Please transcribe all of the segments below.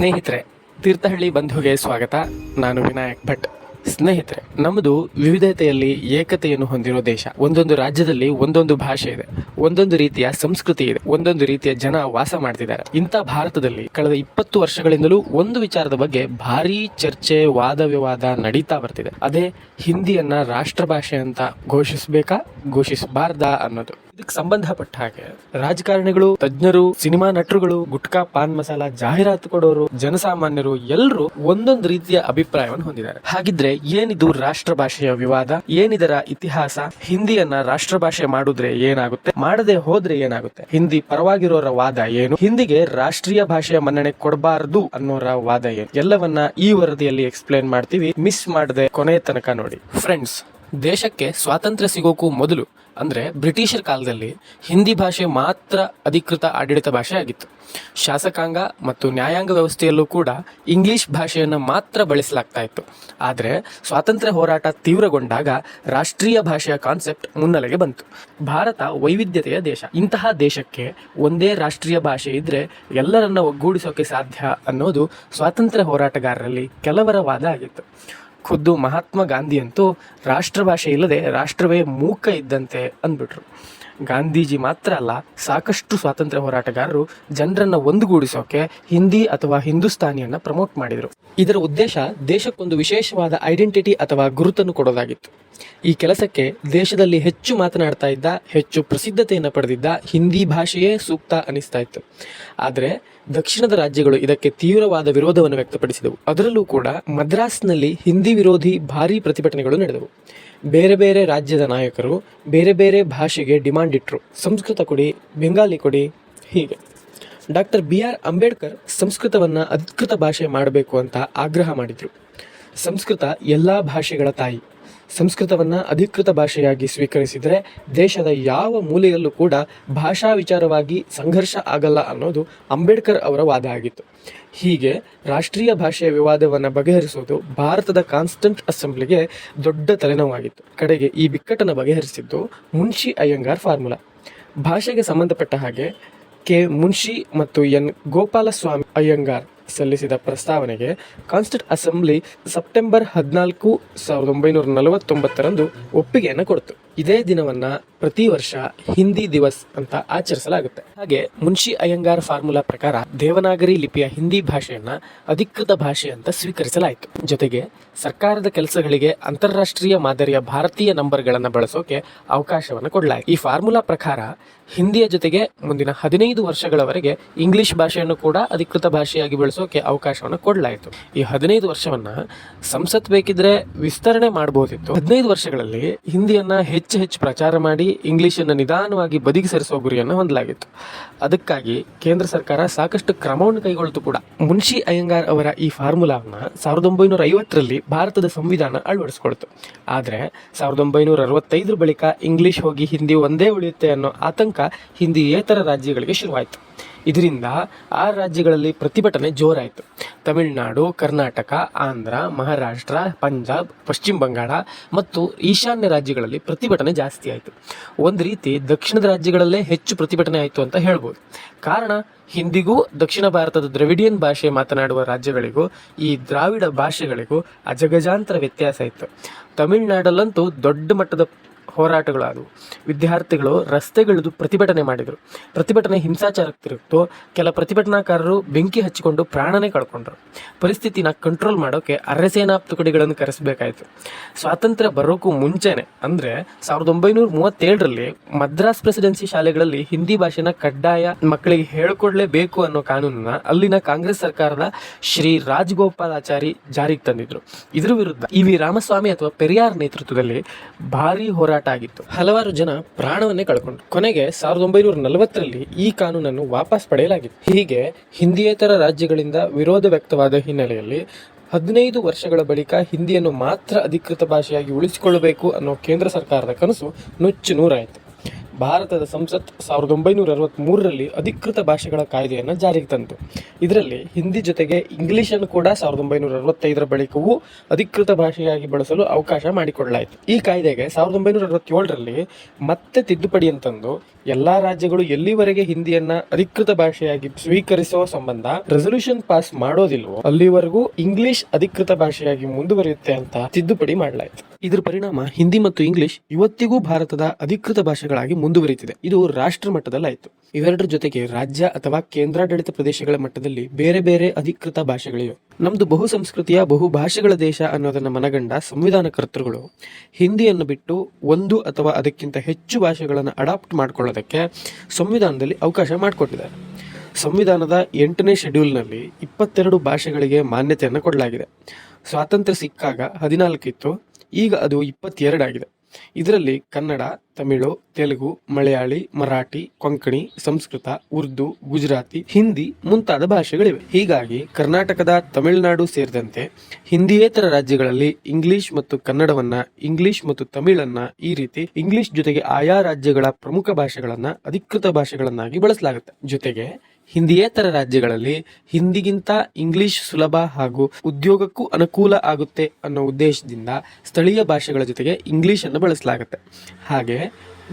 ಸ್ನೇಹಿತರೆ, ತೀರ್ಥಹಳ್ಳಿ ಬಂಧುಗೆ ಸ್ವಾಗತ. ನಾನು ವಿನಾಯಕ್ ಭಟ್. ಸ್ನೇಹಿತರೆ, ನಮ್ಮದು ವಿವಿಧತೆಯಲ್ಲಿ ಏಕತೆಯನ್ನು ಹೊಂದಿರೋ ದೇಶ. ಒಂದೊಂದು ರಾಜ್ಯದಲ್ಲಿ ಒಂದೊಂದು ಭಾಷೆ ಇದೆ, ಒಂದೊಂದು ರೀತಿಯ ಸಂಸ್ಕೃತಿ ಇದೆ, ಒಂದೊಂದು ರೀತಿಯ ಜನ ವಾಸ ಮಾಡ್ತಿದ್ದಾರೆ. ಇಂಥ ಭಾರತದಲ್ಲಿ ಕಳೆದ 20 ವರ್ಷಗಳಿಂದಲೂ ಒಂದು ವಿಚಾರದ ಬಗ್ಗೆ ಭಾರೀ ಚರ್ಚೆ, ವಾದ ವಿವಾದ ನಡೀತಾ ಬರ್ತಿದೆ. ಅದೇ ಹಿಂದಿಯನ್ನ ರಾಷ್ಟ್ರ ಭಾಷೆ ಅಂತ ಘೋಷಿಸಬೇಕಾ, ಘೋಷಿಸಬಾರ್ದಾ ಅನ್ನೋದು. ಇದಕ್ಕೆ ಸಂಬಂಧಪಟ್ಟ ಹಾಗೆ ರಾಜಕಾರಣಿಗಳು, ತಜ್ಞರು, ಸಿನಿಮಾ ನಟರುಗಳು, ಗುಟ್ಕಾ, ಪಾನ್ ಮಸಾಲ, ಜಾಹೀರಾತು ಕೊಡೋರು, ಜನಸಾಮಾನ್ಯರು ಎಲ್ಲರೂ ಒಂದೊಂದು ರೀತಿಯ ಅಭಿಪ್ರಾಯವನ್ನು ಹೊಂದಿದ್ದಾರೆ. ಹಾಗಿದ್ರೆ ಏನಿದು ರಾಷ್ಟ್ರ ಭಾಷೆಯ ವಿವಾದ? ಏನಿದರ ಇತಿಹಾಸ? ಹಿಂದಿಯನ್ನ ರಾಷ್ಟ್ರ ಭಾಷೆ ಮಾಡಿದ್ರೆ ಏನಾಗುತ್ತೆ, ಮಾಡದೆ ಹೋದ್ರೆ ಏನಾಗುತ್ತೆ? ಹಿಂದಿ ಪರವಾಗಿರೋರ ವಾದ ಏನು? ಹಿಂದಿಗೆ ರಾಷ್ಟ್ರೀಯ ಭಾಷೆಯ ಮನ್ನಣೆ ಕೊಡಬಾರದು ಅನ್ನೋರ ವಾದ ಏನು? ಎಲ್ಲವನ್ನ ಈ ವರದಿಯಲ್ಲಿ ಎಕ್ಸ್ಪ್ಲೇನ್ ಮಾಡ್ತೀವಿ. ಮಿಸ್ ಮಾಡದೆ ಕೊನೆಯ ತನಕ ನೋಡಿ. ಫ್ರೆಂಡ್ಸ್, ದೇಶಕ್ಕೆ ಸ್ವಾತಂತ್ರ್ಯ ಸಿಗೋಕು ಮೊದಲು ಅಂದ್ರೆ ಬ್ರಿಟಿಷರ ಕಾಲದಲ್ಲಿ ಹಿಂದಿ ಭಾಷೆ ಮಾತ್ರ ಅಧಿಕೃತ ಆಡಳಿತ ಭಾಷೆ ಆಗಿತ್ತು. ಶಾಸಕಾಂಗ ಮತ್ತು ನ್ಯಾಯಾಂಗ ವ್ಯವಸ್ಥೆಯಲ್ಲೂ ಕೂಡ ಇಂಗ್ಲಿಷ್ ಭಾಷೆಯನ್ನು ಮಾತ್ರ ಬಳಸಲಾಗ್ತಾ ಇತ್ತು. ಆದರೆ ಸ್ವಾತಂತ್ರ್ಯ ಹೋರಾಟ ತೀವ್ರಗೊಂಡಾಗ ರಾಷ್ಟ್ರೀಯ ಭಾಷೆಯ ಕಾನ್ಸೆಪ್ಟ್ ಮುನ್ನೆಲೆಗೆ ಬಂತು. ಭಾರತ ವೈವಿಧ್ಯತೆಯ ದೇಶ. ಇಂತಹ ದೇಶಕ್ಕೆ ಒಂದೇ ರಾಷ್ಟ್ರೀಯ ಭಾಷೆ ಇದ್ರೆ ಎಲ್ಲರನ್ನ ಒಗ್ಗೂಡಿಸೋಕೆ ಸಾಧ್ಯ ಅನ್ನೋದು ಸ್ವಾತಂತ್ರ್ಯ ಹೋರಾಟಗಾರರಲ್ಲಿ ಕೆಲವರ ವಾದ ಆಗಿತ್ತು. ಖುದ್ದು ಮಹಾತ್ಮ ಗಾಂಧಿ ಅಂತೂ ರಾಷ್ಟ್ರ ಭಾಷೆ ಇಲ್ಲದೆ ರಾಷ್ಟ್ರವೇ ಮೂಕ ಇದ್ದಂತೆ ಅಂದ್ಬಿಟ್ರು. ಗಾಂಧೀಜಿ ಮಾತ್ರ ಅಲ್ಲ, ಸಾಕಷ್ಟು ಸ್ವಾತಂತ್ರ್ಯ ಹೋರಾಟಗಾರರು ಜನರನ್ನ ಒಂದುಗೂಡಿಸೋಕೆ ಹಿಂದಿ ಅಥವಾ ಹಿಂದೂಸ್ತಾನಿಯನ್ನ ಪ್ರಮೋಟ್ ಮಾಡಿದರು. ಇದರ ಉದ್ದೇಶ ದೇಶಕ್ಕೊಂದು ವಿಶೇಷವಾದ ಐಡೆಂಟಿಟಿ ಅಥವಾ ಗುರುತನ್ನು ಕೊಡೋದಾಗಿತ್ತು. ಈ ಕೆಲಸಕ್ಕೆ ದೇಶದಲ್ಲಿ ಹೆಚ್ಚು ಮಾತನಾಡ್ತಾ ಇದ್ದ, ಹೆಚ್ಚು ಪ್ರಸಿದ್ಧತೆಯನ್ನು ಪಡೆದಿದ್ದ ಹಿಂದಿ ಭಾಷೆಯೇ ಸೂಕ್ತ ಅನಿಸ್ತಾ ಇತ್ತು. ಆದರೆ ದಕ್ಷಿಣದ ರಾಜ್ಯಗಳು ಇದಕ್ಕೆ ತೀವ್ರವಾದ ವಿರೋಧವನ್ನು ವ್ಯಕ್ತಪಡಿಸಿದವು. ಅದರಲ್ಲೂ ಕೂಡ ಮದ್ರಾಸ್ನಲ್ಲಿ ಹಿಂದಿ ವಿರೋಧಿ ಭಾರೀ ಪ್ರತಿಭಟನೆಗಳು ನಡೆದವು. ಬೇರೆ ಬೇರೆ ರಾಜ್ಯದ ನಾಯಕರು ಬೇರೆ ಬೇರೆ ಭಾಷೆಗೆ ಡಿಮಾಂಡ್ ಇಟ್ಟರು. ಸಂಸ್ಕೃತ ಕೊಡಿ, ಬೆಂಗಾಲಿ ಕೊಡಿ, ಹೀಗೆ. ಡಾಕ್ಟರ್ BR ಅಂಬೇಡ್ಕರ್ ಸಂಸ್ಕೃತವನ್ನ ಅಧಿಕೃತ ಭಾಷೆ ಮಾಡಬೇಕು ಅಂತ ಆಗ್ರಹ ಮಾಡಿದ್ರು. ಸಂಸ್ಕೃತ ಎಲ್ಲಾ ಭಾಷೆಗಳ ತಾಯಿ. ಸಂಸ್ಕೃತವನ್ನ ಅಧಿಕೃತ ಭಾಷೆಯಾಗಿ ಸ್ವೀಕರಿಸಿದರೆ ದೇಶದ ಯಾವ ಮೂಲೆಯಲ್ಲೂ ಕೂಡ ಭಾಷಾ ವಿಚಾರವಾಗಿ ಸಂಘರ್ಷ ಆಗಲ್ಲ ಅನ್ನೋದು ಅಂಬೇಡ್ಕರ್ ಅವರ ವಾದ ಆಗಿತ್ತು. ಹೀಗೆ ರಾಷ್ಟ್ರೀಯ ಭಾಷೆಯ ವಿವಾದವನ್ನು ಬಗೆಹರಿಸುವುದು ಭಾರತದ ಕಾನ್ಸ್ಟಂಟ್ ಅಸೆಂಬ್ಲಿಗೆ ದೊಡ್ಡ ತಲೆನೋವಾಗಿತ್ತು. ಕಡೆಗೆ ಈ ಬಿಕ್ಕಟ್ಟನ್ನು ಬಗೆಹರಿಸಿದ್ದು ಮುನ್ಷಿ ಅಯ್ಯಂಗಾರ್ ಫಾರ್ಮುಲಾ. ಭಾಷೆಗೆ ಸಂಬಂಧಪಟ್ಟ ಹಾಗೆ ಕೆ ಮುನ್ಷಿ ಮತ್ತು ಎನ್ ಗೋಪಾಲಸ್ವಾಮಿ ಅಯ್ಯಂಗಾರ್ ಸಲ್ಲಿಸಿದ ಪ್ರಸ್ತಾವನೆಗೆ ಕಾನ್ಸ್ಟಿಟ್ಯೂಂಟ್ ಅಸೆಂಬ್ಲಿ ಸೆಪ್ಟೆಂಬರ್ 14, 1949 ಒಪ್ಪಿಗೆಯನ್ನು ಕೊಡ್ತು. ಇದೇ ದಿನವನ್ನ ಪ್ರತಿ ವರ್ಷ ಹಿಂದಿ ದಿವಸ್ ಅಂತ ಆಚರಿಸಲಾಗುತ್ತೆ. ಹಾಗೆ ಮುನ್ಷಿ ಅಯ್ಯಂಗಾರ್ ಫಾರ್ಮುಲಾ ಪ್ರಕಾರ ದೇವನಾಗರಿ ಲಿಪಿಯ ಹಿಂದಿ ಭಾಷೆಯನ್ನ ಅಧಿಕೃತ ಭಾಷೆ ಅಂತ ಸ್ವೀಕರಿಸಲಾಯಿತು. ಜೊತೆಗೆ ಸರ್ಕಾರದ ಕೆಲಸಗಳಿಗೆ ಅಂತಾರಾಷ್ಟ್ರೀಯ ಮಾದರಿಯ ಭಾರತೀಯ ನಂಬರ್ಗಳನ್ನು ಬಳಸೋಕೆ ಅವಕಾಶವನ್ನು ಕೊಡಲಾಯಿತು. ಈ ಫಾರ್ಮುಲಾ ಪ್ರಕಾರ ಹಿಂದಿಯ ಜೊತೆಗೆ ಮುಂದಿನ 15 ವರ್ಷಗಳವರೆಗೆ ಇಂಗ್ಲಿಷ್ ಭಾಷೆಯನ್ನು ಕೂಡ ಅಧಿಕೃತ ಭಾಷೆಯಾಗಿ ಬಳಸೋಕೆ ಅವಕಾಶವನ್ನು ಕೊಡಲಾಯಿತು. ಈ 15 ವರ್ಷವನ್ನ ಸಂಸತ್ ಬೇಕಿದ್ರೆ ವಿಸ್ತರಣೆ ಮಾಡಬಹುದಿತ್ತು. 15 ವರ್ಷಗಳಲ್ಲಿ ಹಿಂದಿಯನ್ನ ಹೆಚ್ಚು ಪ್ರಚಾರ ಮಾಡಿ ಇಂಗ್ಲಿಷನ್ನು ನಿಧಾನವಾಗಿ ಬದಿಗೆ ಸರಿಸುವ ಗುರಿಯನ್ನು ಹೊಂದಲಾಗಿತ್ತು. ಅದಕ್ಕಾಗಿ ಕೇಂದ್ರ ಸರ್ಕಾರ ಸಾಕಷ್ಟು ಕ್ರಮವನ್ನು ಕೈಗೊಳ್ಳಿತು ಕೂಡ. ಮುನ್ಷಿ ಅಯ್ಯಂಗಾರ್ ಅವರ ಈ ಫಾರ್ಮುಲಾವನ್ನು 1950ರಲ್ಲಿ ಭಾರತದ ಸಂವಿಧಾನ ಅಳವಡಿಸಿಕೊಳ್ತು. ಆದರೆ 1965 ಬಳಿಕ ಇಂಗ್ಲಿಷ್ ಹೋಗಿ ಹಿಂದಿ ಒಂದೇ ಉಳಿಯುತ್ತೆ ಅನ್ನೋ ಆತಂಕ ಹಿಂದಿಯೇತರ ರಾಜ್ಯಗಳಿಗೆ ಶುರುವಾಯಿತು. ಇದರಿಂದ ಆ ರಾಜ್ಯಗಳಲ್ಲಿ ಪ್ರತಿಭಟನೆ ಜೋರಾಯಿತು. ತಮಿಳುನಾಡು, ಕರ್ನಾಟಕ, ಆಂಧ್ರ, ಮಹಾರಾಷ್ಟ್ರ, ಪಂಜಾಬ್, ಪಶ್ಚಿಮ ಬಂಗಾಳ ಮತ್ತು ಈಶಾನ್ಯ ರಾಜ್ಯಗಳಲ್ಲಿ ಪ್ರತಿಭಟನೆ ಜಾಸ್ತಿ ಆಯಿತು. ಒಂದು ರೀತಿ ದಕ್ಷಿಣದ ರಾಜ್ಯಗಳಲ್ಲೇ ಹೆಚ್ಚು ಪ್ರತಿಭಟನೆ ಆಯಿತು ಅಂತ ಹೇಳ್ಬೋದು. ಕಾರಣ, ಹಿಂದಿಗೂ ದಕ್ಷಿಣ ಭಾರತದ ದ್ರವಿಡಿಯನ್ ಭಾಷೆ ಮಾತನಾಡುವ ರಾಜ್ಯಗಳಿಗೂ ಈ ದ್ರಾವಿಡ ಭಾಷೆಗಳಿಗೂ ಅಜಗಜಾಂತರ ವ್ಯತ್ಯಾಸ ಇತ್ತು. ತಮಿಳುನಾಡಲ್ಲಂತೂ ದೊಡ್ಡ ಮಟ್ಟದ ಹೋರಾಟಗಳಾದವು. ವಿದ್ಯಾರ್ಥಿಗಳು ರಸ್ತೆಗಿಳಿದು ಪ್ರತಿಭಟನೆ ಮಾಡಿದರು. ಪ್ರತಿಭಟನೆ ಹಿಂಸಾಚಾರಕ್ಕೆ ತಿರುಗಿತು. ಕೆಲ ಪ್ರತಿಭಟನಾಕಾರರು ಬೆಂಕಿ ಹಚ್ಚಿಕೊಂಡು ಪ್ರಾಣನೇ ಕಳ್ಕೊಂಡ್ರು. ಪರಿಸ್ಥಿತಿನ ಕಂಟ್ರೋಲ್ ಮಾಡೋಕೆ ಅರೆಸೇನಾ ತುಕಡಿಗಳನ್ನು ಕರೆಸಬೇಕಾಯಿತು. ಸ್ವಾತಂತ್ರ್ಯ ಬರೋಕ್ಕೂ ಮುಂಚೆನೆ ಅಂದ್ರೆ 1937ರಲ್ಲಿ ಮದ್ರಾಸ್ ಪ್ರೆಸಿಡೆನ್ಸಿ ಶಾಲೆಗಳಲ್ಲಿ ಹಿಂದಿ ಭಾಷೆನ ಕಡ್ಡಾಯ ಮಕ್ಕಳಿಗೆ ಹೇಳ್ಕೊಡ್ಲೇಬೇಕು ಅನ್ನೋ ಕಾನೂನನ್ನ ಅಲ್ಲಿನ ಕಾಂಗ್ರೆಸ್ ಸರ್ಕಾರದ ಶ್ರೀ ರಾಜಗೋಪಾಲಾಚಾರಿ ಜಾರಿಗೆ ತಂದಿದ್ರು. ಇದ್ರ ವಿರುದ್ಧ EV ರಾಮಸ್ವಾಮಿ ಅಥವಾ ಪೆರಿಯಾರ್ ನೇತೃತ್ವದಲ್ಲಿ ಭಾರಿ ಹೋರಾಟ ಆಗಿತ್ತು. ಹಲವಾರು ಜನ ಪ್ರಾಣವನ್ನೇ ಕಳ್ಕೊಂಡ್ರು. ಕೊನೆಗೆ 1940ರಲ್ಲಿ ಈ ಕಾನೂನನ್ನು ವಾಪಸ್ ಪಡೆಯಲಾಗಿತ್ತು. ಹೀಗೆ ಹಿಂದಿಯೇತರ ರಾಜ್ಯಗಳಿಂದ ವಿರೋಧ ವ್ಯಕ್ತವಾದ ಹಿನ್ನೆಲೆಯಲ್ಲಿ 15 ವರ್ಷಗಳ ಬಳಿಕ ಹಿಂದಿಯನ್ನು ಮಾತ್ರ ಅಧಿಕೃತ ಭಾಷೆಯಾಗಿ ಉಳಿಸಿಕೊಳ್ಳಬೇಕು ಅನ್ನೋ ಕೇಂದ್ರ ಸರ್ಕಾರದ ಕನಸು ನುಚ್ಚು ನೂರಾಯಿತು. ಭಾರತದ ಸಂಸತ್ 1963ರಲ್ಲಿ ಅಧಿಕೃತ ಭಾಷೆಗಳ ಕಾಯ್ದೆಯನ್ನು ಜಾರಿಗೆ ತಂತು. ಇದರಲ್ಲಿ ಹಿಂದಿ ಜೊತೆಗೆ ಇಂಗ್ಲಿಷನ್ನು ಕೂಡ 1965ರ ಬಳಿಕವೂ ಅಧಿಕೃತ ಭಾಷೆಯಾಗಿ ಬಳಸಲು ಅವಕಾಶ ಮಾಡಿಕೊಡಲಾಯಿತು. ಈ ಕಾಯ್ದೆಗೆ 1967ರಲ್ಲಿ ಮತ್ತೆ ತಿದ್ದುಪಡಿಯನ್ನು ತಂದು ಎಲ್ಲಾ ರಾಜ್ಯಗಳು ಎಲ್ಲಿವರೆಗೆ ಹಿಂದಿಯನ್ನ ಅಧಿಕೃತ ಭಾಷೆಯಾಗಿ ಸ್ವೀಕರಿಸುವ ಸಂಬಂಧ ರೆಸಲ್ಯೂಷನ್ ಪಾಸ್ ಮಾಡೋದಿಲ್ವೋ ಅಲ್ಲಿವರೆಗೂ ಇಂಗ್ಲಿಷ್ ಅಧಿಕೃತ ಭಾಷೆಯಾಗಿ ಮುಂದುವರಿಯುತ್ತೆ ಅಂತ ತಿದ್ದುಪಡಿ ಮಾಡಲಾಯಿತು. ಇದರ ಪರಿಣಾಮ ಹಿಂದಿ ಮತ್ತು ಇಂಗ್ಲಿಷ್ ಇವತ್ತಿಗೂ ಭಾರತದ ಅಧಿಕೃತ ಭಾಷೆಗಳಾಗಿ ಮುಂದುವರಿಯುತ್ತಿದೆ. ಇದು ರಾಷ್ಟ್ರ ಮಟ್ಟದಲ್ಲಾಯಿತು. ಇವೆರಡರ ಜೊತೆಗೆ ರಾಜ್ಯ ಅಥವಾ ಕೇಂದ್ರಾಡಳಿತ ಪ್ರದೇಶಗಳ ಮಟ್ಟದಲ್ಲಿ ಬೇರೆ ಬೇರೆ ಅಧಿಕೃತ ಭಾಷೆಗಳಿವೆ. ನಮ್ದು ಬಹು ಸಂಸ್ಕೃತಿಯ ಬಹು ಭಾಷೆಗಳ ದೇಶ ಅನ್ನೋದನ್ನ ಮನಗಂಡ ಸಂವಿಧಾನ ಕರ್ತೃಗಳು ಹಿಂದಿಯನ್ನು ಬಿಟ್ಟು ಒಂದು ಅಥವಾ ಅದಕ್ಕಿಂತ ಹೆಚ್ಚು ಭಾಷೆಗಳನ್ನು ಅಡಾಪ್ಟ್ ಮಾಡ್ಕೊಳ್ಳೋದಕ್ಕೆ ಸಂವಿಧಾನದಲ್ಲಿ ಅವಕಾಶ ಮಾಡಿಕೊಟ್ಟಿದ್ದಾರೆ. ಸಂವಿಧಾನದ 8ನೇ ಶೆಡ್ಯೂಲ್ನಲ್ಲಿ 22 ಭಾಷೆಗಳಿಗೆ ಮಾನ್ಯತೆಯನ್ನು ಕೊಡಲಾಗಿದೆ. ಸ್ವಾತಂತ್ರ್ಯ ಸಿಕ್ಕಾಗ 14 ಇತ್ತು, ಈಗ ಅದು 22 ಆಗಿದೆ. ಇದರಲ್ಲಿ ಕನ್ನಡ, ತಮಿಳು, ತೆಲುಗು, ಮಲಯಾಳಿ, ಮರಾಠಿ, ಕೊಂಕಣಿ, ಸಂಸ್ಕೃತ, ಉರ್ದು, ಗುಜರಾತಿ, ಹಿಂದಿ ಮುಂತಾದ ಭಾಷೆಗಳಿವೆ. ಹೀಗಾಗಿ ಕರ್ನಾಟಕದ ತಮಿಳುನಾಡು ಸೇರಿದಂತೆ ಹಿಂದಿಯೇತರ ರಾಜ್ಯಗಳಲ್ಲಿ ಇಂಗ್ಲಿಷ್ ಮತ್ತು ಕನ್ನಡವನ್ನ, ಇಂಗ್ಲಿಷ್ ಮತ್ತು ತಮಿಳನ್ನ ಈ ರೀತಿ ಇಂಗ್ಲಿಷ್ ಜೊತೆಗೆ ಆಯಾ ರಾಜ್ಯಗಳ ಪ್ರಮುಖ ಭಾಷೆಗಳನ್ನ ಅಧಿಕೃತ ಭಾಷೆಗಳನ್ನಾಗಿ ಬಳಸಲಾಗುತ್ತೆ. ಜೊತೆಗೆ ಹಿಂದಿಯೇತರ ರಾಜ್ಯಗಳಲ್ಲಿ ಹಿಂದಿಗಿಂತ ಇಂಗ್ಲಿಷ್ ಸುಲಭ ಹಾಗೂ ಉದ್ಯೋಗಕ್ಕೂ ಅನುಕೂಲ ಆಗುತ್ತೆ ಅನ್ನೋ ಉದ್ದೇಶದಿಂದ ಸ್ಥಳೀಯ ಭಾಷೆಗಳ ಜೊತೆಗೆ ಇಂಗ್ಲಿಷ್ ಅನ್ನು ಬಳಸಲಾಗುತ್ತೆ. ಹಾಗೆ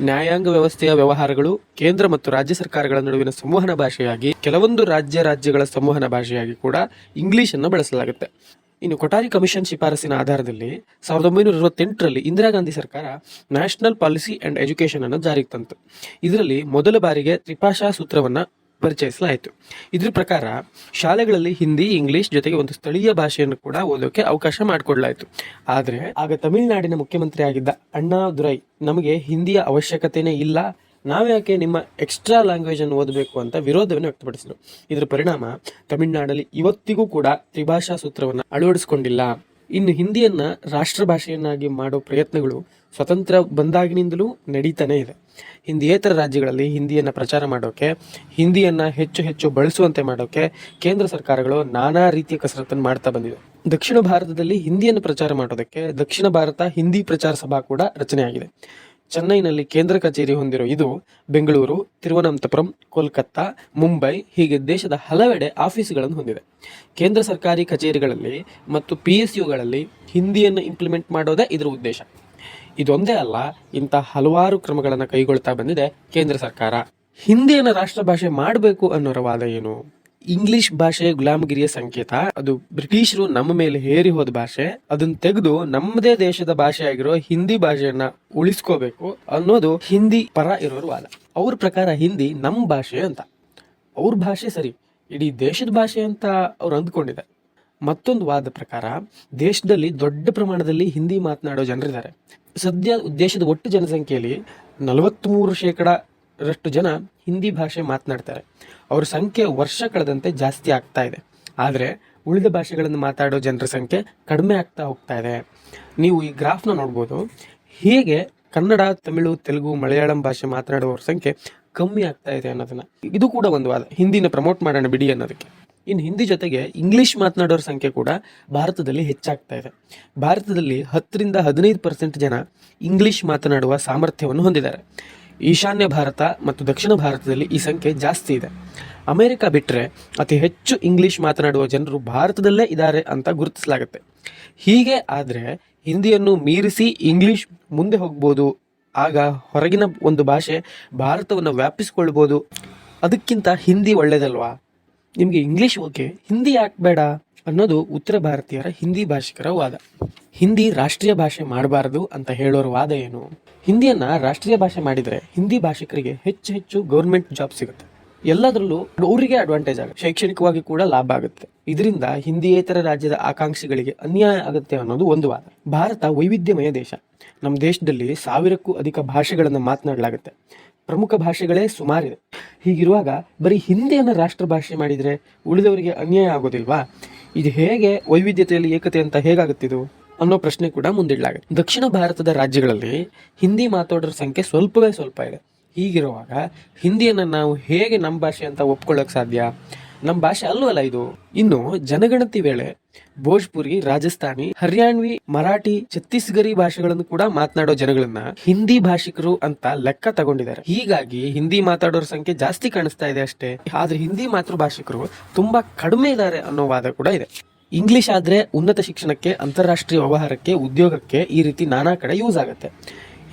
ನ್ಯಾಯಾಂಗ ವ್ಯವಸ್ಥೆಯ ವ್ಯವಹಾರಗಳು ಕೇಂದ್ರ ಮತ್ತು ರಾಜ್ಯ ಸರ್ಕಾರಗಳ ನಡುವಿನ ಸಂವಹನ ಭಾಷೆಯಾಗಿ ಕೆಲವೊಂದು ರಾಜ್ಯಗಳ ಸಂವಹನ ಭಾಷೆಯಾಗಿ ಕೂಡ ಇಂಗ್ಲಿಷ್ ಅನ್ನು ಬಳಸಲಾಗುತ್ತೆ. ಇನ್ನು ಕೊಠಾರಿ ಕಮಿಷನ್ ಶಿಫಾರಸಿನ ಆಧಾರದಲ್ಲಿ 1968ರಲ್ಲಿ ಇಂದಿರಾ ಗಾಂಧಿ ಸರ್ಕಾರ ನ್ಯಾಷನಲ್ ಪಾಲಿಸಿ ಅಂಡ್ ಎಜುಕೇಶನ್ ಅನ್ನು ಜಾರಿಗೆ ತಂತು. ಇದರಲ್ಲಿ ಮೊದಲ ಬಾರಿಗೆ ತ್ರಿಭಾಷಾ ಸೂತ್ರವನ್ನ ಪರಿಚಯಿಸಲಾಯಿತು. ಇದ್ರ ಪ್ರಕಾರ ಶಾಲೆಗಳಲ್ಲಿ ಹಿಂದಿ, ಇಂಗ್ಲಿಷ್ ಜೊತೆಗೆ ಒಂದು ಸ್ಥಳೀಯ ಭಾಷೆಯನ್ನು ಕೂಡ ಓದೋಕೆ ಅವಕಾಶ ಮಾಡಿಕೊಡ್ಲಾಯಿತು. ಆದರೆ ಆಗ ತಮಿಳುನಾಡಿನ ಮುಖ್ಯಮಂತ್ರಿ ಆಗಿದ್ದ ಅಣ್ಣಾದುರೈ ನಮಗೆ ಹಿಂದಿಯ ಅವಶ್ಯಕತೆನೇ ಇಲ್ಲ, ನಾವ್ಯಾಕೆ ನಿಮ್ಮ ಎಕ್ಸ್ಟ್ರಾ ಲ್ಯಾಂಗ್ವೇಜ್ ಅನ್ನು ಓದಬೇಕು ಅಂತ ವಿರೋಧವನ್ನು ವ್ಯಕ್ತಪಡಿಸಿದರು. ಇದರ ಪರಿಣಾಮ ತಮಿಳುನಾಡಲ್ಲಿ ಇವತ್ತಿಗೂ ಕೂಡ ತ್ರಿಭಾಷಾ ಸೂತ್ರವನ್ನು ಅಳವಡಿಸಿಕೊಂಡಿಲ್ಲ. ಇನ್ನು ಹಿಂದಿಯನ್ನ ರಾಷ್ಟ್ರ ಭಾಷೆಯನ್ನಾಗಿ ಮಾಡೋ ಪ್ರಯತ್ನಗಳು ಸ್ವತಂತ್ರ ಬಂದಾಗಿನಿಂದಲೂ ನಡೀತಾನೆ ಇದೆ. ಹಿಂದಿಯೇತರ ರಾಜ್ಯಗಳಲ್ಲಿ ಹಿಂದಿಯನ್ನ ಪ್ರಚಾರ ಮಾಡೋಕೆ, ಹಿಂದಿಯನ್ನ ಹೆಚ್ಚು ಹೆಚ್ಚು ಬಳಸುವಂತೆ ಮಾಡೋಕೆ ಕೇಂದ್ರ ಸರ್ಕಾರಗಳು ನಾನಾ ರೀತಿಯ ಕಸರತ್ತನ್ನು ಮಾಡ್ತಾ ಬಂದಿದೆ. ದಕ್ಷಿಣ ಭಾರತದಲ್ಲಿ ಹಿಂದಿಯನ್ನು ಪ್ರಚಾರ ಮಾಡೋದಕ್ಕೆ ದಕ್ಷಿಣ ಭಾರತ ಹಿಂದಿ ಪ್ರಚಾರ ಸಭಾ ಕೂಡ ರಚನೆಯಾಗಿದೆ. ಚೆನ್ನೈನಲ್ಲಿ ಕೇಂದ್ರ ಕಚೇರಿ ಹೊಂದಿರೋ ಇದು ಬೆಂಗಳೂರು, ತಿರುವನಂತಪುರಂ, ಕೋಲ್ಕತ್ತಾ, ಮುಂಬೈ ಹೀಗೆ ದೇಶದ ಹಲವೆಡೆ ಆಫೀಸುಗಳನ್ನು ಹೊಂದಿದೆ. ಕೇಂದ್ರ ಸರ್ಕಾರಿ ಕಚೇರಿಗಳಲ್ಲಿ ಮತ್ತು PSUಗಳಲ್ಲಿ ಹಿಂದಿಯನ್ನು ಇಂಪ್ಲಿಮೆಂಟ್ ಮಾಡೋದೇ ಇದರ ಉದ್ದೇಶ. ಇದೊಂದೇ ಅಲ್ಲ, ಇಂಥ ಹಲವಾರು ಕ್ರಮಗಳನ್ನು ಕೈಗೊಳ್ತಾ ಬಂದಿದೆ ಕೇಂದ್ರ ಸರ್ಕಾರ. ಹಿಂದಿಯನ್ನು ರಾಷ್ಟ್ರ ಭಾಷೆ ಮಾಡಬೇಕು ಅನ್ನೋರ ವಾದ ಏನು? ಇಂಗ್ಲಿಷ್ ಭಾಷೆ ಗುಲಾಮಗಿರಿಯ ಸಂಕೇತ, ಅದು ಬ್ರಿಟಿಷರು ನಮ್ಮ ಮೇಲೆ ಹೇರಿ ಹೋದ ಭಾಷೆ, ಅದನ್ನ ತೆಗೆದು ನಮ್ಮದೇ ದೇಶದ ಭಾಷೆ ಆಗಿರೋ ಹಿಂದಿ ಭಾಷೆಯನ್ನ ಉಳಿಸ್ಕೋಬೇಕು ಅನ್ನೋದು ಹಿಂದಿ ಪರ ಇರೋರು ವಾದ. ಅವ್ರ ಪ್ರಕಾರ ಹಿಂದಿ ನಮ್ಮ ಭಾಷೆ ಅಂತ. ಅವ್ರ ಭಾಷೆ ಸರಿ, ಇಡೀ ದೇಶದ ಭಾಷೆ ಅಂತ ಅವ್ರು ಅಂದ್ಕೊಂಡಿದ್ದಾರೆ. ಮತ್ತೊಂದು ವಾದ ಪ್ರಕಾರ ದೇಶದಲ್ಲಿ ದೊಡ್ಡ ಪ್ರಮಾಣದಲ್ಲಿ ಹಿಂದಿ ಮಾತನಾಡೋ ಜನರಿದ್ದಾರೆ. ಸದ್ಯ ದೇಶದ ಒಟ್ಟು ಜನಸಂಖ್ಯೆಯಲ್ಲಿ 43% ಜನ ಹಿಂದಿ ಭಾಷೆ ಮಾತನಾಡ್ತಾರೆ. ಅವ್ರ ಸಂಖ್ಯೆ ವರ್ಷ ಕಳೆದಂತೆ ಜಾಸ್ತಿ ಆಗ್ತಾ ಇದೆ. ಆದರೆ ಉಳಿದ ಭಾಷೆಗಳನ್ನು ಮಾತಾಡೋ ಜನರ ಸಂಖ್ಯೆ ಕಡಿಮೆ ಆಗ್ತಾ ಹೋಗ್ತಾ ಇದೆ. ನೀವು ಈ ಗ್ರಾಫ್ನ ನೋಡ್ಬೋದು. ಹೀಗೆ ಕನ್ನಡ, ತಮಿಳು, ತೆಲುಗು, ಮಲಯಾಳಂ ಭಾಷೆ ಮಾತನಾಡುವವ್ರ ಸಂಖ್ಯೆ ಕಮ್ಮಿ ಆಗ್ತಾ ಇದೆ ಅನ್ನೋದನ್ನ. ಇದು ಕೂಡ ಒಂದು ವಾದ, ಹಿಂದಿನ ಪ್ರಮೋಟ್ ಮಾಡೋಣ ಬಿಡಿ ಅನ್ನೋದಕ್ಕೆ. ಇನ್ನು ಹಿಂದಿ ಜೊತೆಗೆ ಇಂಗ್ಲಿಷ್ ಮಾತನಾಡೋರ ಸಂಖ್ಯೆ ಕೂಡ ಭಾರತದಲ್ಲಿ ಹೆಚ್ಚಾಗ್ತಾ ಇದೆ. ಭಾರತದಲ್ಲಿ 10ರಿಂದ 15% ಜನ ಇಂಗ್ಲಿಷ್ ಮಾತನಾಡುವ ಸಾಮರ್ಥ್ಯವನ್ನು ಹೊಂದಿದ್ದಾರೆ. ಈಶಾನ್ಯ ಭಾರತ ಮತ್ತು ದಕ್ಷಿಣ ಭಾರತದಲ್ಲಿ ಈ ಸಂಖ್ಯೆ ಜಾಸ್ತಿ ಇದೆ. ಅಮೆರಿಕ ಬಿಟ್ಟರೆ ಅತಿ ಹೆಚ್ಚು ಇಂಗ್ಲಿಷ್ ಮಾತನಾಡುವ ಜನರು ಭಾರತದಲ್ಲೇ ಇದ್ದಾರೆ ಅಂತ ಗುರುತಿಸಲಾಗುತ್ತೆ. ಹೀಗೆ ಆದರೆ ಹಿಂದಿಯನ್ನು ಮೀರಿಸಿ ಇಂಗ್ಲಿಷ್ ಮುಂದೆ ಹೋಗ್ಬೋದು. ಆಗ ಹೊರಗಿನ ಒಂದು ಭಾಷೆ ಭಾರತವನ್ನು ವ್ಯಾಪಿಸಿಕೊಳ್ಬೋದು. ಅದಕ್ಕಿಂತ ಹಿಂದಿ ಒಳ್ಳೇದಲ್ವಾ? ನಿಮಗೆ ಇಂಗ್ಲಿಷ್ ಓಕೆ, ಹಿಂದಿ ಯಾಕೆ ಬೇಡ ಅನ್ನೋದು ಉತ್ತರ ಭಾರತೀಯರ ಹಿಂದಿ ಭಾಷಿಕರ ವಾದ. ಹಿಂದಿ ರಾಷ್ಟ್ರೀಯ ಭಾಷೆ ಮಾಡಬಾರದು ಅಂತ ಹೇಳೋರ ವಾದ ಏನು? ಹಿಂದಿಯನ್ನ ರಾಷ್ಟ್ರೀಯ ಭಾಷೆ ಮಾಡಿದರೆ ಹಿಂದಿ ಭಾಷಿಕರಿಗೆ ಹೆಚ್ಚು ಹೆಚ್ಚು ಗೌರ್ಮೆಂಟ್ ಜಾಬ್ ಸಿಗುತ್ತೆ. ಎಲ್ಲದರಲ್ಲೂ ಅವರಿಗೆ ಅಡ್ವಾಂಟೇಜ್ ಆಗುತ್ತೆ, ಶೈಕ್ಷಣಿಕವಾಗಿ ಕೂಡ ಲಾಭ ಆಗುತ್ತೆ. ಇದರಿಂದ ಹಿಂದಿಯೇತರ ರಾಜ್ಯದ ಆಕಾಂಕ್ಷಿಗಳಿಗೆ ಅನ್ಯಾಯ ಆಗುತ್ತೆ ಅನ್ನೋದು ಒಂದು ವಾದ. ಭಾರತ ವೈವಿಧ್ಯಮಯ ದೇಶ. ನಮ್ಮ ದೇಶದಲ್ಲಿ 1000ಕ್ಕೂ ಅಧಿಕ ಭಾಷೆಗಳನ್ನು ಮಾತನಾಡಲಾಗುತ್ತೆ. ಪ್ರಮುಖ ಭಾಷೆಗಳೇ ಸುಮಾರಿದೆ. ಹೀಗಿರುವಾಗ ಬರೀ ಹಿಂದಿಯನ್ನು ರಾಷ್ಟ್ರ ಭಾಷೆ ಮಾಡಿದರೆ ಉಳಿದವರಿಗೆ ಅನ್ಯಾಯ ಆಗೋದಿಲ್ವಾ? ಇದು ಹೇಗೆ ವೈವಿಧ್ಯತೆಯಲ್ಲಿ ಏಕತೆ ಅಂತ ಹೇಗಾಗುತ್ತಿದು ಅನ್ನೋ ಪ್ರಶ್ನೆ ಕೂಡ ಮುಂದಿಡಲಾಗುತ್ತೆ. ದಕ್ಷಿಣ ಭಾರತದ ರಾಜ್ಯಗಳಲ್ಲಿ ಹಿಂದಿ ಮಾತಾಡೋರ ಸಂಖ್ಯೆ ಸ್ವಲ್ಪವೇ ಸ್ವಲ್ಪ ಇದೆ. ಹೀಗಿರುವಾಗ ಹಿಂದಿಯನ್ನು ನಾವು ಹೇಗೆ ನಮ್ಮ ಭಾಷೆ ಅಂತ ಒಪ್ಕೊಳ್ಳೋಕೆ ಸಾಧ್ಯ? ನಮ್ಮ ಭಾಷೆ ಅಲ್ವಲ್ಲ ಇದು. ಇನ್ನು ಜನಗಣತಿ ವೇಳೆ ಭೋಜ್ಪುರಿ, ರಾಜಸ್ಥಾನಿ, ಹರ್ಯಾಣ್ವಿ, ಮರಾಠಿ, ಛತ್ತೀಸ್ಗರಿ ಭಾಷೆಗಳನ್ನು ಕೂಡ ಮಾತನಾಡೋ ಜನಗಳನ್ನ ಹಿಂದಿ ಭಾಷಿಕರು ಅಂತ ಲೆಕ್ಕ ತಗೊಂಡಿದ್ದಾರೆ. ಹೀಗಾಗಿ ಹಿಂದಿ ಮಾತಾಡೋರ ಸಂಖ್ಯೆ ಜಾಸ್ತಿ ಕಾಣಿಸ್ತಾ ಇದೆ ಅಷ್ಟೇ, ಆದ್ರೆ ಹಿಂದಿ ಮಾತೃಭಾಷಿಕರು ತುಂಬಾ ಕಡಿಮೆ ಇದ್ದಾರೆ ಅನ್ನೋ ವಾದ ಕೂಡ ಇದೆ. ಇಂಗ್ಲಿಷ್ ಆದ್ರೆ ಉನ್ನತ ಶಿಕ್ಷಣಕ್ಕೆ, ಅಂತಾರಾಷ್ಟ್ರೀಯ ವ್ಯವಹಾರಕ್ಕೆ, ಉದ್ಯೋಗಕ್ಕೆ ಈ ರೀತಿ ನಾನಾ ಕಡೆ ಯೂಸ್ ಆಗುತ್ತೆ.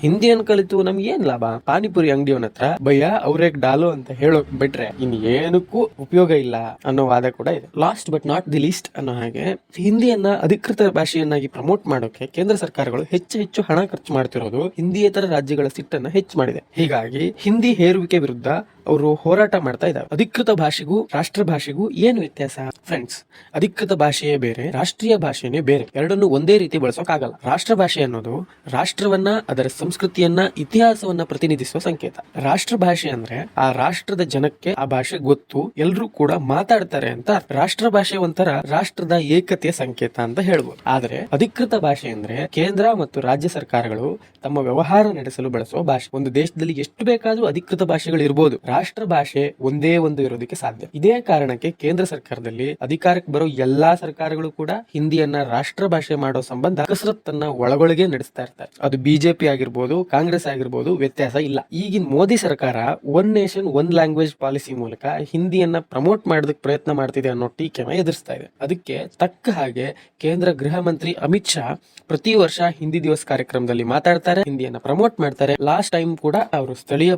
ಹಿಂದಿಯನ್ನು ಕಲಿತು ನಮ್ಗೆ ಏನ್ ಲಾಭ? ಪಾನಿಪುರಿ ಅಂಗಡಿಯವನ ಹತ್ರ ಭಯ್ಯ ಅವ್ರೇಗ್ ಡಾಲು ಅಂತ ಹೇಳೋಕ್ ಬಿಟ್ರೆ ಇನ್ ಏನಕ್ಕೂ ಉಪಯೋಗ ಇಲ್ಲ ಅನ್ನೋ ವಾದ ಕೂಡ ಇದೆ. Last but not the list ಅನ್ನೋ ಹಾಗೆ ಹಿಂದಿಯನ್ನ ಅಧಿಕೃತ ಭಾಷೆಯನ್ನಾಗಿ ಪ್ರಮೋಟ್ ಮಾಡೋಕೆ ಕೇಂದ್ರ ಸರ್ಕಾರಗಳು ಹೆಚ್ಚು ಹಣ ಖರ್ಚು ಮಾಡ್ತಿರೋದು ಹಿಂದಿಯೇತರ ರಾಜ್ಯಗಳ ಸಿಟ್ಟನ್ನ ಹೆಚ್ಚು ಮಾಡಿದೆ. ಹೀಗಾಗಿ ಹಿಂದಿ ಹೇರುವಿಕೆ ವಿರುದ್ಧ ಅವರು ಹೋರಾಟ ಮಾಡ್ತಾ ಇದ್ದಾರೆ. ಅಧಿಕೃತ ಭಾಷೆಗೂ ರಾಷ್ಟ್ರ ಭಾಷೆಗೂ ಏನು ವ್ಯತ್ಯಾಸ? ಫ್ರೆಂಡ್ಸ್, ಅಧಿಕೃತ ಭಾಷೆಯೇ ಬೇರೆ, ರಾಷ್ಟ್ರೀಯ ಭಾಷೆನೇ ಬೇರೆ. ಎರಡನ್ನು ಒಂದೇ ರೀತಿ ಬಳಸೋಕ್ಕಾಗಲ್ಲ. ರಾಷ್ಟ್ರ ಭಾಷೆ ಅನ್ನೋದು ರಾಷ್ಟ್ರವನ್ನ, ಅದರ ಸಂಸ್ಕೃತಿಯನ್ನ, ಇತಿಹಾಸವನ್ನ ಪ್ರತಿನಿಧಿಸುವ ಸಂಕೇತ. ರಾಷ್ಟ್ರ ಭಾಷೆ ಅಂದ್ರೆ ಆ ರಾಷ್ಟ್ರದ ಜನಕ್ಕೆ ಆ ಭಾಷೆ ಗೊತ್ತು, ಎಲ್ರೂ ಕೂಡ ಮಾತಾಡ್ತಾರೆ ಅಂತ. ರಾಷ್ಟ್ರ ಭಾಷೆ ಒಂಥರ ರಾಷ್ಟ್ರದ ಏಕತೆಯ ಸಂಕೇತ ಅಂತ ಹೇಳ್ಬೋದು. ಆದ್ರೆ ಅಧಿಕೃತ ಭಾಷೆ ಅಂದ್ರೆ ಕೇಂದ್ರ ಮತ್ತು ರಾಜ್ಯ ಸರ್ಕಾರಗಳು ತಮ್ಮ ವ್ಯವಹಾರ ನಡೆಸಲು ಬಳಸುವ ಭಾಷೆ. ಒಂದು ದೇಶದಲ್ಲಿ ಎಷ್ಟು ಬೇಕಾದ್ರೂ ಅಧಿಕೃತ ಭಾಷೆಗಳು ಇರಬಹುದು, ರಾಷ್ಟ್ರ ಭಾಷೆ ಒಂದೇ ಒಂದು ಇರೋದಕ್ಕೆ ಸಾಧ್ಯ. ಇದೇ ಕಾರಣಕ್ಕೆ ಕೇಂದ್ರ ಸರ್ಕಾರದಲ್ಲಿ ಅಧಿಕಾರಕ್ಕೆ ಬರೋ ಎಲ್ಲಾ ಸರ್ಕಾರಗಳು ಕೂಡ ಹಿಂದಿಯನ್ನ ರಾಷ್ಟ್ರ ಭಾಷೆ ಮಾಡೋ ಸಂಬಂಧ ಕಸರತ್ತನ್ನ ಒಳಗೊಳಗೆ ನಡೆಸ್ತಾ ಇರ್ತಾರೆ. ಅದು ಬಿಜೆಪಿ ಆಗಿರ್ಬೋದು, ಕಾಂಗ್ರೆಸ್ ಆಗಿರ್ಬೋದು, ವ್ಯತ್ಯಾಸ ಇಲ್ಲ. ಈಗಿನ ಮೋದಿ ಸರ್ಕಾರ one nation one language policy ಮೂಲಕ ಹಿಂದಿಯನ್ನ ಪ್ರಮೋಟ್ ಮಾಡೋದಕ್ಕೆ ಪ್ರಯತ್ನ ಮಾಡ್ತಿದೆ ಅನ್ನೋ ಟೀಕೆನ ಎದುರಿಸ್ತಾ ಇದೆ. ಅದಕ್ಕೆ ತಕ್ಕ ಹಾಗೆ ಕೇಂದ್ರ ಗೃಹ ಮಂತ್ರಿ ಅಮಿತ್ ಶಾ ಪ್ರತಿ ವರ್ಷ ಹಿಂದಿ ದಿವಸ ಕಾರ್ಯಕ್ರಮದಲ್ಲಿ ಮಾತಾಡ್ತಾರೆ, ಹಿಂದಿಯನ್ನ ಪ್ರಮೋಟ್ ಮಾಡ್ತಾರೆ. ಲಾಸ್ಟ್ ಟೈಮ್ ಕೂಡ ಅವರು ಸ್ಥಳೀಯ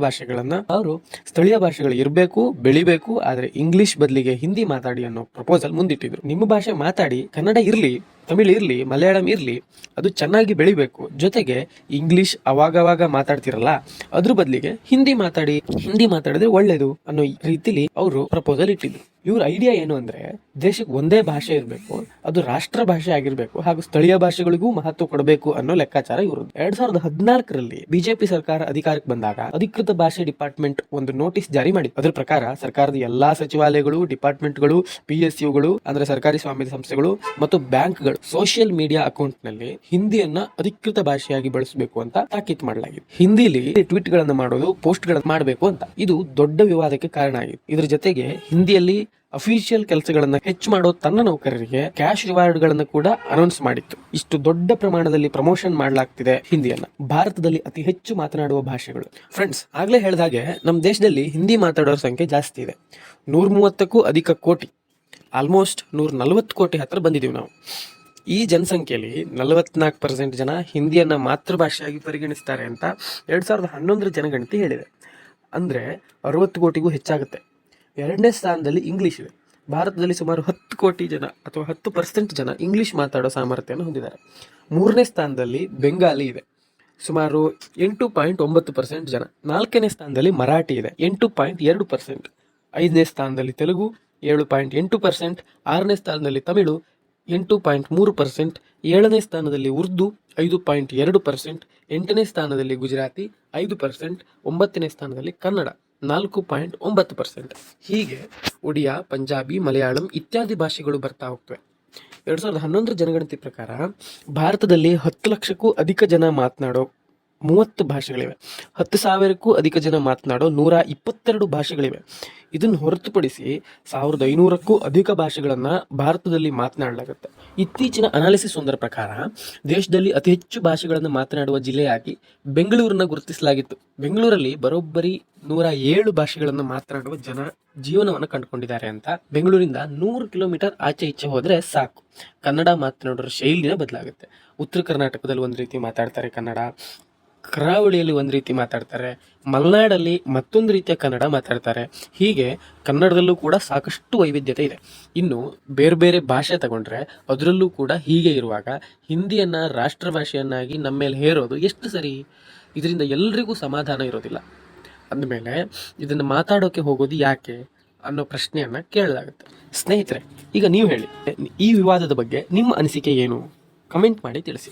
ಭಾಷೆಗಳು ಇರಬೇಕು, ಬೆಳಿಬೇಕು, ಆದ್ರೆ ಇಂಗ್ಲಿಷ್ ಬದಲಿಗೆ ಹಿಂದಿ ಮಾತಾಡಿ ಅನ್ನೋ ಪ್ರಪೋಸಲ್ ಮುಂದಿಟ್ಟಿದ್ರು. ನಿಮ್ಮ ಭಾಷೆ ಮಾತಾಡಿ, ಕನ್ನಡ ಇರ್ಲಿ, ತಮಿಳ್ ಇರ್ಲಿ, ಮಲಯಾಳಂ ಇರ್ಲಿ, ಅದು ಚೆನ್ನಾಗಿ ಬೆಳಿಬೇಕು. ಜೊತೆಗೆ ಇಂಗ್ಲಿಷ್ ಅವಾಗವಾಗ ಮಾತಾಡ್ತಿರಲ್ಲ, ಅದ್ರ ಬದಲಿಗೆ ಹಿಂದಿ ಮಾತಾಡಿದ್ರೆ ಒಳ್ಳೇದು ಅನ್ನೋ ರೀತಿಲಿ ಅವರು ಪ್ರಪೋಸಲ್ ಇಟ್ಟಿದ್ರು. ಇವ್ರ ಐಡಿಯಾ ಏನು ಅಂದ್ರೆ ದೇಶಕ್ಕೆ ಒಂದೇ ಭಾಷೆ ಇರಬೇಕು, ಅದು ರಾಷ್ಟ್ರ ಭಾಷೆ ಆಗಿರ್ಬೇಕು, ಹಾಗೂ ಸ್ಥಳೀಯ ಭಾಷೆಗಳಿಗೂ ಮಹತ್ವ ಕೊಡಬೇಕು ಅನ್ನೋ ಲೆಕ್ಕಾಚಾರ ಇವ್ರದ್ದು. 2014ರಲ್ಲಿ ಬಿಜೆಪಿ ಸರ್ಕಾರ ಅಧಿಕಾರಕ್ಕೆ ಬಂದಾಗ ಅಧಿಕೃತ ಭಾಷೆ ಡಿಪಾರ್ಟ್ಮೆಂಟ್ ಒಂದು ನೋಟಿಸ್ ಜಾರಿ ಮಾಡಿತ್ತು. ಅದ್ರ ಪ್ರಕಾರ ಸರ್ಕಾರದ ಎಲ್ಲಾ ಸಚಿವಾಲಯಗಳು, ಡಿಪಾರ್ಟ್ಮೆಂಟ್ಗಳು, PSUಗಳು ಅಂದ್ರೆ ಸರ್ಕಾರಿ ಸ್ವಾಮ್ಯದ ಸಂಸ್ಥೆಗಳು ಮತ್ತು ಬ್ಯಾಂಕ್ಗಳು ಸೋಷಿಯಲ್ ಮೀಡಿಯಾ ಅಕೌಂಟ್ ನಲ್ಲಿ ಹಿಂದಿಯನ್ನ ಅಧಿಕೃತ ಭಾಷೆಯಾಗಿ ಬಳಸಬೇಕು ಅಂತ ತಾಕೀತು ಮಾಡಲಾಗಿದೆ. ಹಿಂದಿಲಿ ಟ್ವೀಟ್ ಗಳನ್ನ ಮಾಡೋದು, ಪೋಸ್ಟ್ ಗಳನ್ನ ಮಾಡಬೇಕು ಅಂತ. ಇದು ದೊಡ್ಡ ವಿವಾದಕ್ಕೆ ಕಾರಣ ಆಗಿದೆ. ಇದ್ರ ಜೊತೆಗೆ ಹಿಂದಿಯಲ್ಲಿ ಅಫಿಷಿಯಲ್ ಕೆಲಸಗಳನ್ನ ಹೆಚ್ಚು ಮಾಡೋ ತನ್ನ ನೌಕರರಿಗೆ ಕ್ಯಾಶ್ ರಿವಾರ್ಡ್ ಗಳನ್ನ ಕೂಡ ಅನೌನ್ಸ್ ಮಾಡಿತ್ತು. ಇಷ್ಟು ದೊಡ್ಡ ಪ್ರಮಾಣದಲ್ಲಿ ಪ್ರಮೋಷನ್ ಮಾಡಲಾಗ್ತಿದೆ ಹಿಂದಿಯನ್ನ. ಭಾರತದಲ್ಲಿ ಅತಿ ಹೆಚ್ಚು ಮಾತನಾಡುವ ಭಾಷೆಗಳು. ಫ್ರೆಂಡ್ಸ್, ಆಗ್ಲೇ ಹೇಳಿದಾಗೆ ನಮ್ಮ ದೇಶದಲ್ಲಿ ಹಿಂದಿ ಮಾತಾಡೋರ ಸಂಖ್ಯೆ ಜಾಸ್ತಿ ಇದೆ. 130ಕ್ಕೂ ಅಧಿಕ ಕೋಟಿ, ಆಲ್ಮೋಸ್ಟ್ 140 ಕೋಟಿ ಹತ್ರ ಬಂದಿದ್ದೀವಿ ನಾವು. ಈ ಜನಸಂಖ್ಯೆಯಲ್ಲಿ 44% ಜನ ಹಿಂದಿಯನ್ನ ಮಾತೃಭಾಷೆಯಾಗಿ ಪರಿಗಣಿಸ್ತಾರೆ ಅಂತ 2011 ಜನಗಣತಿ ಹೇಳಿದೆ. ಅಂದ್ರೆ 60 ಕೋಟಿಗೂ ಹೆಚ್ಚಾಗುತ್ತೆ. ಎರಡನೇ ಸ್ಥಾನದಲ್ಲಿ ಇಂಗ್ಲಿಷ್ ಇದೆ. ಭಾರತದಲ್ಲಿ ಸುಮಾರು 10 ಕೋಟಿ ಜನ ಅಥವಾ 10% ಜನ ಇಂಗ್ಲಿಷ್ ಮಾತಾಡೋ ಸಾಮರ್ಥ್ಯವನ್ನು ಹೊಂದಿದ್ದಾರೆ. ಮೂರನೇ ಸ್ಥಾನದಲ್ಲಿ ಬೆಂಗಾಲಿ ಇದೆ, ಸುಮಾರು 8.9% ಜನ. ನಾಲ್ಕನೇ ಸ್ಥಾನದಲ್ಲಿ ಮರಾಠಿ ಇದೆ, 8.2%. 5ನೇ ಸ್ಥಾನದಲ್ಲಿ ತೆಲುಗು 7.8%. 6ನೇ ಸ್ಥಾನದಲ್ಲಿ ತಮಿಳು 8.3%. 7ನೇ ಸ್ಥಾನದಲ್ಲಿ ಉರ್ದು 5.2%. 8ನೇ ಸ್ಥಾನದಲ್ಲಿ ಗುಜರಾತಿ 5%. 9ನೇ ಸ್ಥಾನದಲ್ಲಿ ಕನ್ನಡ 4.9%. ಹೀಗೆ ಒಡಿಯಾ, ಪಂಜಾಬಿ, ಮಲಯಾಳಂ ಇತ್ಯಾದಿ ಭಾಷೆಗಳು ಬರ್ತಾ ಹೋಗ್ತವೆ. 2011 ಜನಗಣತಿ ಪ್ರಕಾರ ಭಾರತದಲ್ಲಿ 10 ಲಕ್ಷಕ್ಕೂ ಅಧಿಕ ಜನ ಮಾತನಾಡೋ 30 ಭಾಷೆಗಳಿವೆ. 10,000ಕ್ಕೂ ಅಧಿಕ ಜನ ಮಾತನಾಡೋ 122 ಭಾಷೆಗಳಿವೆ. ಇದನ್ನು ಹೊರತುಪಡಿಸಿ 1,500ಕ್ಕೂ ಅಧಿಕ ಭಾಷೆಗಳನ್ನ ಭಾರತದಲ್ಲಿ ಮಾತನಾಡಲಾಗುತ್ತೆ. ಇತ್ತೀಚಿನ ಅನಾಲಿಸಿಸ್ ಒಂದರ ಪ್ರಕಾರ ದೇಶದಲ್ಲಿ ಅತಿ ಹೆಚ್ಚು ಭಾಷೆಗಳನ್ನು ಮಾತನಾಡುವ ಜಿಲ್ಲೆಯಾಗಿ ಬೆಂಗಳೂರನ್ನ ಗುರುತಿಸಲಾಗಿತ್ತು. ಬೆಂಗಳೂರಲ್ಲಿ ಬರೋಬ್ಬರಿ 107 ಭಾಷೆಗಳನ್ನು ಮಾತನಾಡುವ ಜನ ಜೀವನವನ್ನು ಕಂಡುಕೊಂಡಿದ್ದಾರೆ ಅಂತ. ಬೆಂಗಳೂರಿಂದ 100 ಕಿಲೋಮೀಟರ್ ಆಚೆ ಈಚೆ ಹೋದ್ರೆ ಸಾಕು, ಕನ್ನಡ ಮಾತನಾಡೋರ ಶೈಲಿನೇ ಬದಲಾಗುತ್ತೆ. ಉತ್ತರ ಕರ್ನಾಟಕದಲ್ಲಿ ಒಂದು ರೀತಿ ಮಾತಾಡ್ತಾರೆ ಕನ್ನಡ, ಕರಾವಳಿಯಲ್ಲಿ ಒಂದು ರೀತಿ ಮಾತಾಡ್ತಾರೆ, ಮಲೆನಾಡಲ್ಲಿ ಮತ್ತೊಂದು ರೀತಿಯ ಕನ್ನಡ ಮಾತಾಡ್ತಾರೆ. ಹೀಗೆ ಕನ್ನಡದಲ್ಲೂ ಕೂಡ ಸಾಕಷ್ಟು ವೈವಿಧ್ಯತೆ ಇದೆ. ಇನ್ನು ಬೇರೆ ಬೇರೆ ಭಾಷೆ ತಗೊಂಡ್ರೆ ಅದರಲ್ಲೂ ಕೂಡ ಹೀಗೆ ಇರುವಾಗ ಹಿಂದಿಯನ್ನ ರಾಷ್ಟ್ರ ಭಾಷೆಯನ್ನಾಗಿ ನಮ್ಮ ಮೇಲೆ ಹೇರೋದು ಎಷ್ಟು ಸರಿ? ಇದರಿಂದ ಎಲ್ರಿಗೂ ಸಮಾಧಾನ ಇರೋದಿಲ್ಲ. ಅಂದಮೇಲೆ ಇದನ್ನು ಮಾತಾಡೋಕೆ ಹೋಗೋದು ಯಾಕೆ ಅನ್ನೋ ಪ್ರಶ್ನೆಯನ್ನ ಕೇಳಲಾಗುತ್ತೆ. ಸ್ನೇಹಿತರೆ, ಈಗ ನೀವು ಹೇಳಿ, ಈ ವಿವಾದದ ಬಗ್ಗೆ ನಿಮ್ಮ ಅನಿಸಿಕೆ ಏನು? ಕಮೆಂಟ್ ಮಾಡಿ ತಿಳಿಸಿ.